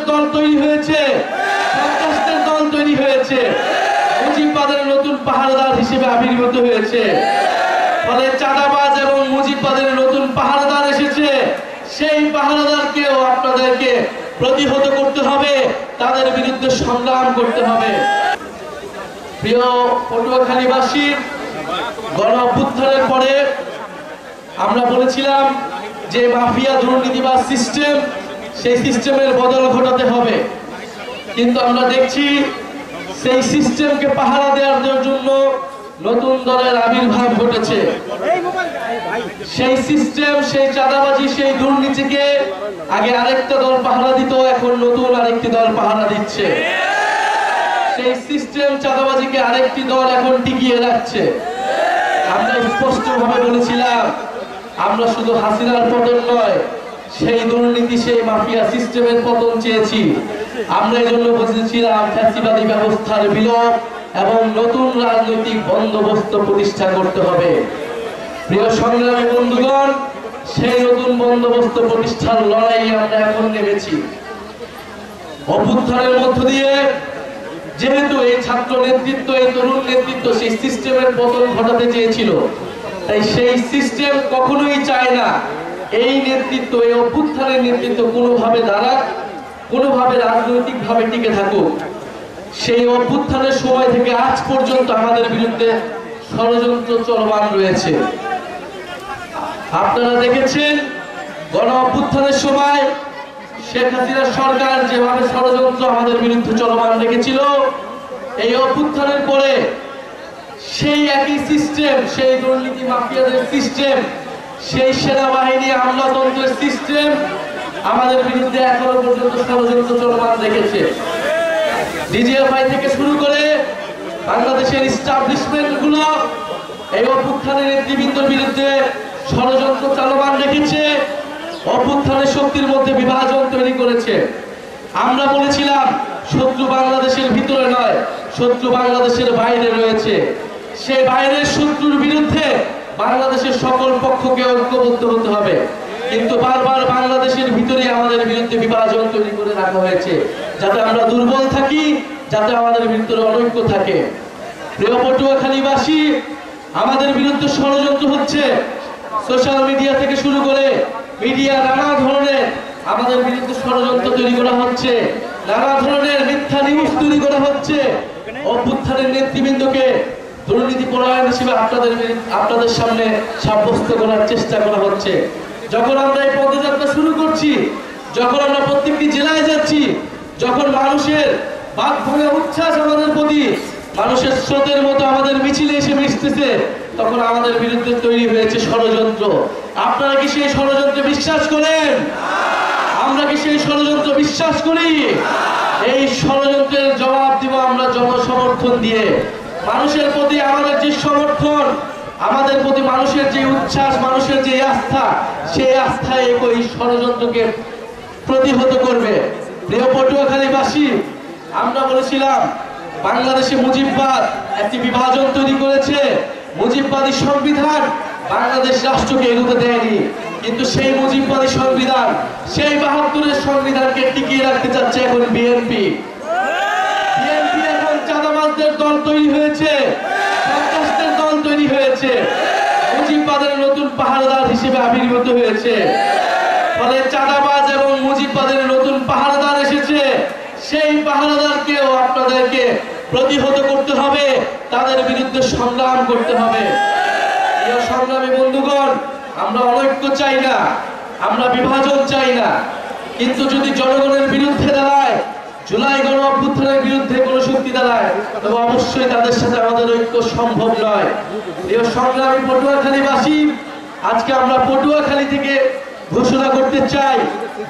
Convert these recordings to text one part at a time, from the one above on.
চাঁদাবাজদের দল তৈরি হয়েছে, সন্ত্রাসদের দল তৈরি হয়েছে, মুজিববাদের নতুন পাহারাদার হিসেবে আবির্ভূত হয়েছে। ফলে চাঁদাবাজ এবং মুজিববাদের নতুন পাহারাদার এসেছে। সেই পাহারাদারকেও আপনাদেরকে প্রতিহত করতে হবে, তাদের বিরুদ্ধে সংগ্রাম করতে হবে। প্রিয় পটুয়াখালীবাসী, গণ অভ্যুত্থানের পরে আমরা বলেছিলাম যে মাফিয়া দুর্নীতিবাজ সিস্টেম, সেই সিস্টেমের বদল ঘটাতে হবে। কিন্তু আমরা দেখছি সেই সিস্টেমকে পাহারা দেওয়ার জন্য নতুন দলের আবির্ভাব ঘটেছে। সেই সিস্টেম, সেই চাঁদাবাজি, সেই দুর্নীতিকে আগে আরেকটা দল পাহারা দিত, এখন নতুন আরেকটি দল পাহারা দিচ্ছে। সেই সিস্টেম চাঁদাবাজিকে আরেকটি দল এখন টিকিয়ে রাখছে। আমরা স্পষ্টভাবে বলেছিলাম আমরা শুধু হাসিনার পতন নয়, সেই দুর্নীতি, সেই মাফিয়া সিস্টেমের পতন চেয়েছি। আমরা এই জন্য বুঝেছিলাম ফ্যাসিবাদী ব্যবস্থার বিলোপ এবং নতুন রাজনৈতিক বন্দোবস্ত প্রতিষ্ঠা করতে হবে। প্রিয় সংগ্রামী বন্ধুগণ, সেই নতুন বন্দোবস্ত প্রতিষ্ঠার লড়াইয়ে আমরা এখন নেমেছি। অভ্যুত্থানের মধ্য দিয়ে যেহেতু এই ছাত্র নেতৃত্ব, এই তরুণ নেতৃত্ব সেই সিস্টেমের পতন ঘটাতে চেয়েছিল, তাই সেই সিস্টেম কখনোই চায় না এই নেতৃত্ব, এই অভ্যুত্থানের নেতৃত্ব কোনোভাবে দাঁড়াক, কোনোভাবে রাজনৈতিকভাবে টিকে থাকুক। সেই অভ্যুত্থানের সময় থেকে আজ পর্যন্ত আমাদের বিরুদ্ধে ষড়যন্ত্র চলমান রয়েছে। আপনারা দেখেছেন গণ অভ্যুত্থানের সময় শেখ হাসিনা সরকার যেভাবে ষড়যন্ত্র আমাদের বিরুদ্ধে চলমান রেখেছিল, এই অভ্যুত্থানের পরে সেই একই সিস্টেম, সেই দুর্নীতি মাফিয়াদের সিস্টেম, সেই সেনাবাহিনী আমলাতন্ত্রের সিস্টেম আমাদের বিরুদ্ধে এখনো পর্যন্ত ষড়যন্ত্র চলমান রেখেছে। ডিজিএফআই থেকে শুরু করে বাংলাদেশের এস্টাবলিশমেন্ট গুলো এই অভ্যুত্থানের নেতৃবৃন্দের বিরুদ্ধে ষড়যন্ত্র চলমান রেখেছে, অভ্যুত্থানের শক্তির মধ্যে বিভাজন তৈরি করেছে। আমরা বলেছিলাম শত্রু বাংলাদেশের ভিতরে নয়, শত্রু বাংলাদেশের বাইরে রয়েছে। সেই বাইরের শত্রুর বিরুদ্ধে বাংলাদেশের সকল পক্ষকে ঐক্যবদ্ধ হতে হবে। কিন্তু বারবার বাংলাদেশের ভিতরে আমাদের বিরুদ্ধে বিভাজন তৈরি করে রাখা হয়েছে, যাতে আমরা দুর্বল থাকি, যাতে আমাদের ভিতরে অনৈক্য থাকে। প্রিয় পটুয়াখালীবাসী, আমাদের বিরুদ্ধে ষড়যন্ত্র হচ্ছে। সোশ্যাল মিডিয়া থেকে শুরু করে মিডিয়া নানা ধরনের আমাদের বিরুদ্ধে ষড়যন্ত্র তৈরি করা হচ্ছে, নানা ধরনের মিথ্যা নিউজ তৈরি করা হচ্ছে। অভ্যুত্থানের নেতৃবৃন্দকে দুর্নীতি পরায়ণ হিসেবে আপনাদের সামনে সাব্যস্ত করার চেষ্টা করা হচ্ছে। যখন আমরা এই পদযাত্রা শুরু করছি, যখন আমরা প্রত্যেকটি জেলায় যাচ্ছি, যখন মানুষের বাক ভাঙা উচ্ছ্বাস আমাদের প্রতি মানুষের স্রোতের মতো আমাদের মিছিলে এসে মিশতেছে, তখন আমাদের বিরুদ্ধে তৈরি হয়েছে ষড়যন্ত্র। আপনারা কি সেই ষড়যন্ত্রে বিশ্বাস করেন? আমরা কি সেই ষড়যন্ত্র বিশ্বাস করি? এই ষড়যন্ত্রের জবাব দিব আমরা জনসমর্থন দিয়ে। মানুষের প্রতি আমাদের যে সমর্থন, আমাদের প্রতি মানুষের যে উচ্ছ্বাস, মানুষের যে আস্থা, সেই আস্থায় এই ষড়যন্ত্রকে প্রতিহত করবে। প্রিয় পটুয়াখালীবাসী, আমরা বলেছিলাম বাংলাদেশে মুজিববাদ একটি বিভাজন তৈরি করেছে। মুজিববাদী সংবিধান বাংলাদেশ রাষ্ট্রকে এগোতে দেয়নি, কিন্তু সেই মুজিববাদী সংবিধান, সেই ৭২-এর সংবিধানকে টিকিয়ে রাখতে চাচ্ছে এখন বিএনপি। বিএনপি এখন চাঁদাবাজদের দল তৈরি হয়েছে, সন্ত্রাসদের দল তৈরি হয়েছে, মুজিববাদের নতুন পাহারাদার হিসেবে আবির্ভূত হয়েছে। ফলে চাঁদাবাজ এবং মুজিববাদের নতুন পাহারাদার এসেছে। সেই পাহারাদারকেও আপনাদেরকে প্রতিহত করতে হবে, তাদের বিরুদ্ধে সংগ্রাম করতে হবে। প্রিয় সংগ্রামী বন্ধুগণ, আমরা অনৈক্য চাই না, আমরা বিভাজন চাই না, কিন্তু যদি জনগণের বিরুদ্ধে দাঁড়ায়, জুলাই গণ অভ্যুত্থানের বিরুদ্ধে কোন শক্তি দাঁড়ায়, তবে অবশ্যই তাদের সাথে আমাদের ঐক্য সম্ভব নয়। প্রিয় সংগ্রামী পটুয়াখালীবাসী, আজকে আমরা পটুয়াখালী থেকে ঘোষণা করতে চাই,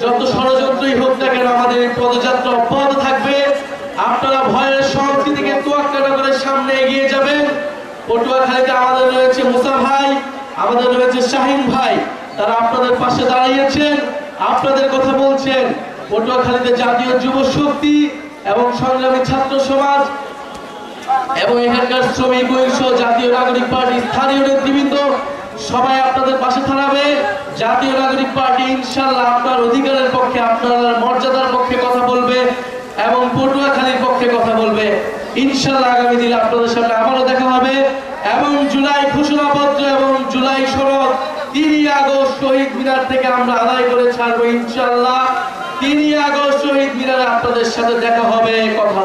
যত ষড়যন্ত্রই হোক না কেন আমাদের এই পদযাত্রা অব্যাহত থাকবে। আপনারা ভয়ের সংস্কৃতিকে তোয়াক্কা না করে সামনে এগিয়ে যাবেন। পটুয়াখালীতে আমাদের রয়েছে মুসা ভাই, আমাদের রয়েছে শাহিন ভাই, তারা আপনাদের পাশে দাঁড়িয়েছেন, আপনাদের কথা বলছেন। পটুয়াখালীতে জাতীয় যুব শক্তি এবং সংগ্রামী ছাত্র সমাজ এবং এখানকার শ্রমিক ঐক্য, জাতীয় নাগরিক পার্টি, স্থানীয় নেতৃবৃন্দ সবাই আপনাদের পাশে দাঁড়াবে। জাতীয় নাগরিক পার্টি ইনশাআল্লাহ আপনার অধিকারের পক্ষে, আপনার মর্যাদার পক্ষে কথা বলবে। ইনশাআল্লাহ আগামী দিনে আপনাদের সামনে আবারও দেখা হবে এবং জুলাই ঘোষণাপত্র এবং জুলাই সনদ 3 আগস্ট শহীদ মিনার থেকে আমরা আদায় করে ছাড়বো ইনশাআল্লাহ। 3 আগস্ট শহীদ মিনারে আপনাদের সাথে দেখা হবে, কথা